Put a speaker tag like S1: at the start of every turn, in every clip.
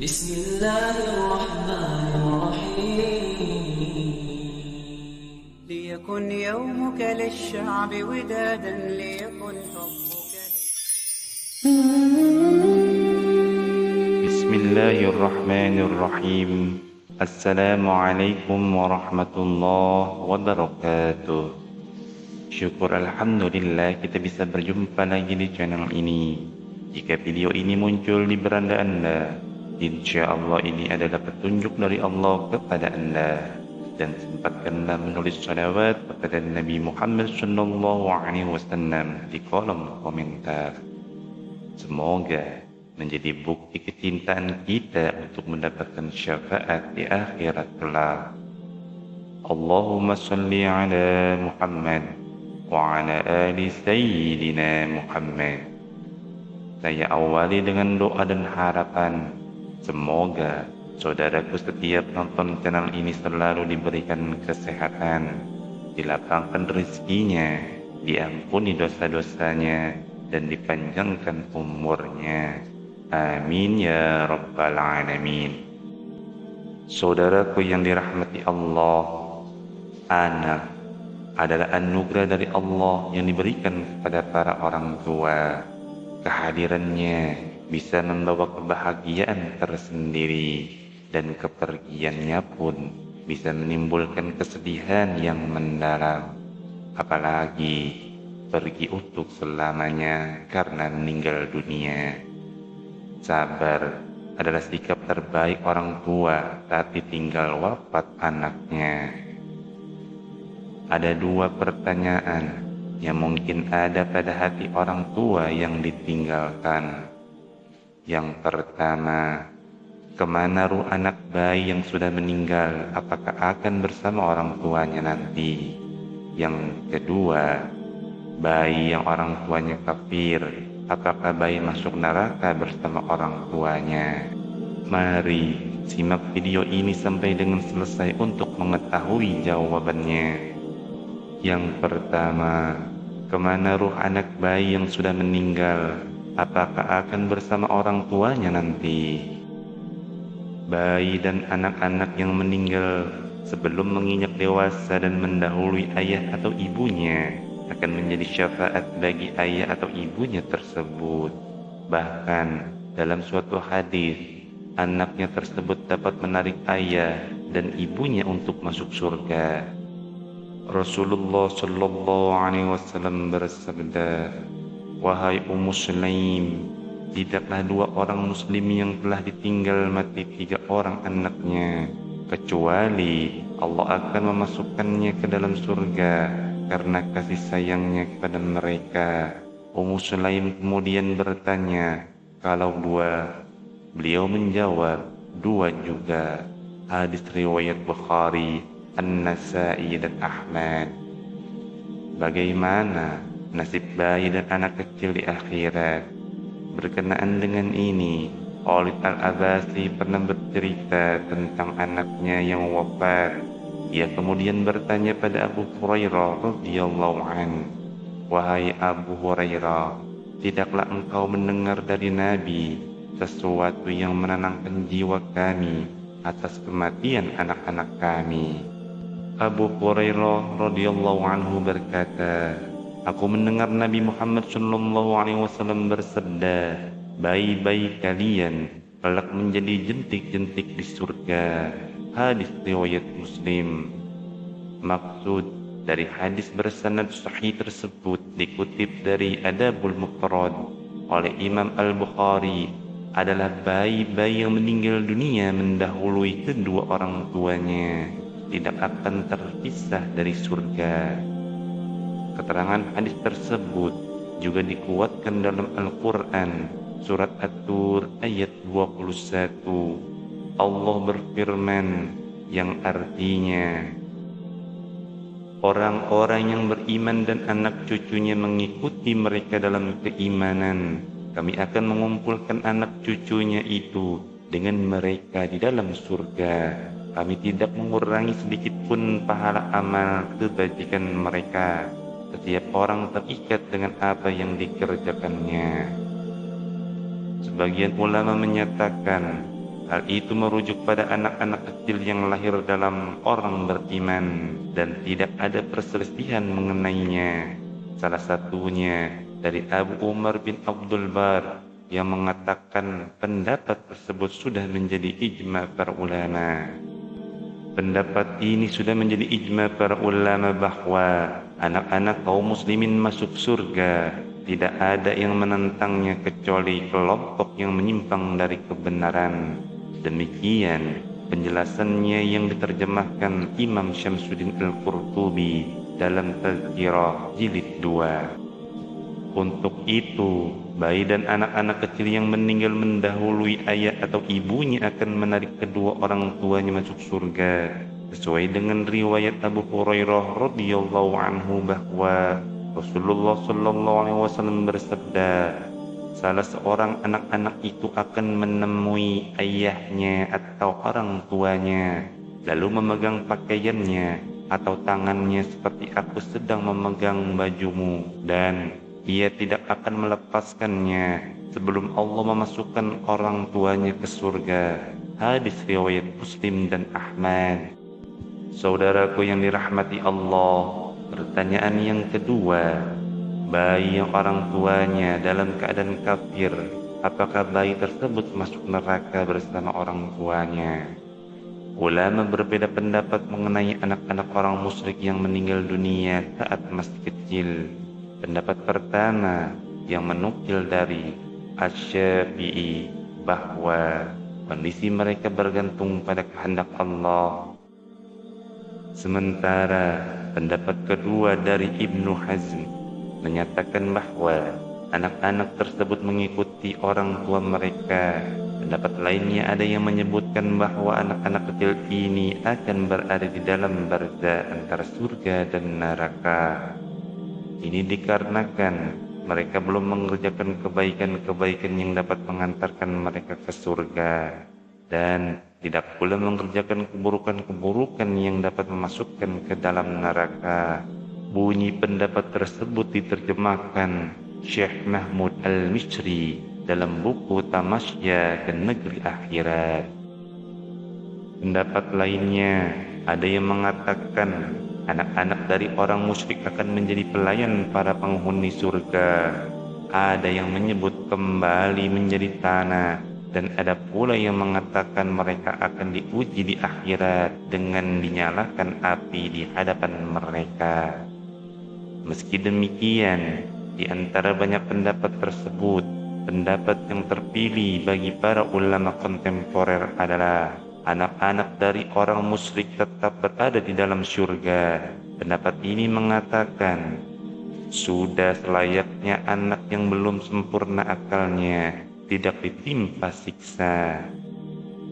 S1: بسم الله الرحمن الرحيم
S2: ليكن يومك للشعب ودادا ليكن حبك
S3: بسم الله الرحمن الرحيم. Assalamualaikum warahmatullahi wabarakatuh. Syukur Alhamdulillah kita bisa berjumpa lagi di channel ini. Jika video ini muncul di beranda Anda, insya Allah ini adalah petunjuk dari Allah kepada Anda. Dan sempatkanlah menulis salawat kepada Nabi Muhammad SAW di kolom komentar. Semoga menjadi bukti kecintaan kita untuk mendapatkan syafaat di akhirat kelak. Allahumma salli ala Muhammad wa ala ali Sayyidina Muhammad. Saya awali dengan doa dan harapan, semoga saudaraku setiap nonton channel ini selalu diberikan kesehatan, dilapangkan rezekinya, diampuni dosa-dosanya, dan dipanjangkan umurnya. Amin ya rabbal alamin. Saudaraku yang dirahmati Allah, anak adalah anugerah dari Allah yang diberikan kepada para orang tua. Kehadirannya bisa membawa kebahagiaan tersendiri, dan kepergiannya pun bisa menimbulkan kesedihan yang mendalam. Apalagi pergi untuk selamanya karena meninggal dunia. Sabar adalah sikap terbaik orang tua saat ditinggal wafat anaknya. Ada dua pertanyaan yang mungkin ada pada hati orang tua yang ditinggalkan. Yang pertama, kemana ruh anak bayi yang sudah meninggal? Apakah akan bersama orang tuanya nanti? Yang kedua, bayi yang orang tuanya kafir, apakah bayi masuk neraka bersama orang tuanya? Mari simak video ini sampai dengan selesai untuk mengetahui jawabannya. Yang pertama, kemana ruh anak bayi yang sudah meninggal? Apakah akan bersama orang tuanya nanti? Bayi dan anak-anak yang meninggal sebelum menginjak dewasa dan mendahului ayah atau ibunya akan menjadi syafaat bagi ayah atau ibunya tersebut. Bahkan dalam suatu hadis, anaknya tersebut dapat menarik ayah dan ibunya untuk masuk surga. Rasulullah Shallallahu Alaihi Wasallam bersabda, "Wahai Ummu Sulaim, tidaklah dua orang muslim yang telah ditinggal mati tiga orang anaknya, kecuali Allah akan memasukkannya ke dalam surga karena kasih sayangnya kepada mereka." Ummu Sulaim kemudian bertanya, "Kalau dua?" Beliau menjawab, "Dua juga." Hadis riwayat Bukhari, An-Nasa'i dan Ahmad. Bagaimana nasib bayi dan anak kecil di akhirat? Berkenaan dengan ini, Khalid Al-Abasi pernah bercerita tentang anaknya yang wafat. Ia kemudian bertanya pada Abu Hurairah radhiyallahu anhu, "Wahai Abu Hurairah, tidaklah engkau mendengar dari Nabi sesuatu yang menenangkan jiwa kami atas kematian anak-anak kami?" Abu Hurairah radhiyallahu anhu berkata, "Aku mendengar Nabi Muhammad sallallahu alaihi wasallam bersabda, bayi-bayi kalian kelak menjadi jentik-jentik di surga." Hadis riwayat Muslim. Maksud dari hadis bersanad sahih tersebut dikutip dari Adabul Mufrad oleh Imam Al-Bukhari adalah bayi-bayi yang meninggal dunia mendahului kedua orang tuanya tidak akan terpisah dari surga. Keterangan hadis tersebut juga dikuatkan dalam Al-Quran, surat At-Tur ayat 21. Allah berfirman yang artinya, "Orang-orang yang beriman dan anak cucunya mengikuti mereka dalam keimanan, kami akan mengumpulkan anak cucunya itu dengan mereka di dalam surga. Kami tidak mengurangi sedikit pun pahala amal kebajikan mereka. Setiap orang terikat dengan apa yang dikerjakannya." Sebagian ulama menyatakan Hal itu merujuk pada anak-anak kecil yang lahir dalam orang beriman dan tidak ada perselisihan mengenainya. Salah satunya dari Abu Umar bin Abdul Bar yang mengatakan pendapat tersebut sudah menjadi ijma para ulama. Pendapat ini sudah menjadi ijma para ulama bahwa anak-anak kaum muslimin masuk surga. Tidak ada yang menentangnya kecuali kelompok yang menyimpang dari kebenaran. Demikian penjelasannya yang diterjemahkan Imam Syamsuddin Al-Qurtubi dalam Tazkirah Jilid 2. Untuk itu, bayi dan anak-anak kecil yang meninggal mendahului ayah atau ibunya akan menarik kedua orang tuanya masuk surga. Sesuai dengan riwayat Abu Hurairah radhiyallahu anhu bahwa Rasulullah sallallahu alaihi wasallam bersabda, salah seorang anak-anak itu akan menemui ayahnya atau orang tuanya, lalu memegang pakaiannya atau tangannya seperti aku sedang memegang bajumu, dan ia tidak akan melepaskannya sebelum Allah memasukkan orang tuanya ke surga. Hadis riwayat Muslim dan Ahmad. Saudaraku yang dirahmati Allah, pertanyaan yang kedua, bayi yang orang tuanya dalam keadaan kafir, apakah bayi tersebut masuk neraka bersama orang tuanya? Ulama berbeda pendapat mengenai anak-anak orang musyrik yang meninggal dunia saat masih kecil. Pendapat pertama yang menukil dari Asy-Syafi'i bahwa kondisi mereka bergantung pada kehendak Allah. Sementara pendapat kedua dari Ibnu Hazm menyatakan bahwa anak-anak tersebut mengikuti orang tua mereka. Pendapat lainnya ada yang menyebutkan bahwa anak-anak kecil ini akan berada di dalam barzah antara surga dan neraka. Ini dikarenakan mereka belum mengerjakan kebaikan-kebaikan yang dapat mengantarkan mereka ke surga, dan tidak pula mengerjakan keburukan-keburukan yang dapat memasukkan ke dalam neraka. Bunyi pendapat tersebut diterjemahkan Syekh Mahmud Al-Misri dalam buku Tamasya ke Negeri Akhirat. Pendapat lainnya ada yang mengatakan anak-anak dari orang musyrik akan menjadi pelayan para penghuni surga. Ada yang menyebut kembali menjadi tanah, dan ada pula yang mengatakan mereka akan diuji di akhirat dengan dinyalakan api di hadapan mereka. Meski demikian, di antara banyak pendapat tersebut, pendapat yang terpilih bagi para ulama kontemporer adalah anak-anak dari orang musyrik tetap berada di dalam surga. Pendapat ini mengatakan sudah selayaknya anak yang belum sempurna akalnya tidak ditimpa siksa.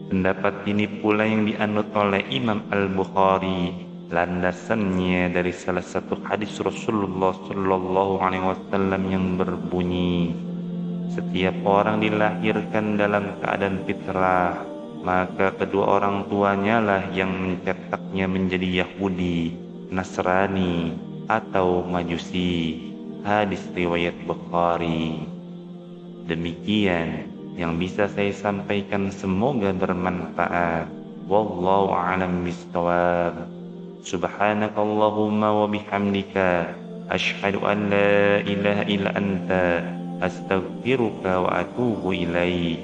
S3: Pendapat ini pula yang dianut oleh Imam Al-Bukhari. Landasannya dari salah satu hadis Rasulullah sallallahu alaihi wasallam yang berbunyi, setiap orang dilahirkan dalam keadaan fitrah, maka kedua orang tuanya lah yang mencetaknya menjadi Yahudi, Nasrani, atau Majusi. Hadis riwayat Bukhari. Demikian yang bisa saya sampaikan, semoga bermanfaat. Wallahu a'lam bishawab. Subhanakallahumma wa bihamdika asyhadu an la ilaha illa anta astaghfiruka wa atubu ilaik.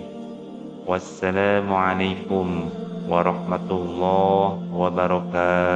S3: Wassalamu alaikum warahmatullahi wabarakatuh.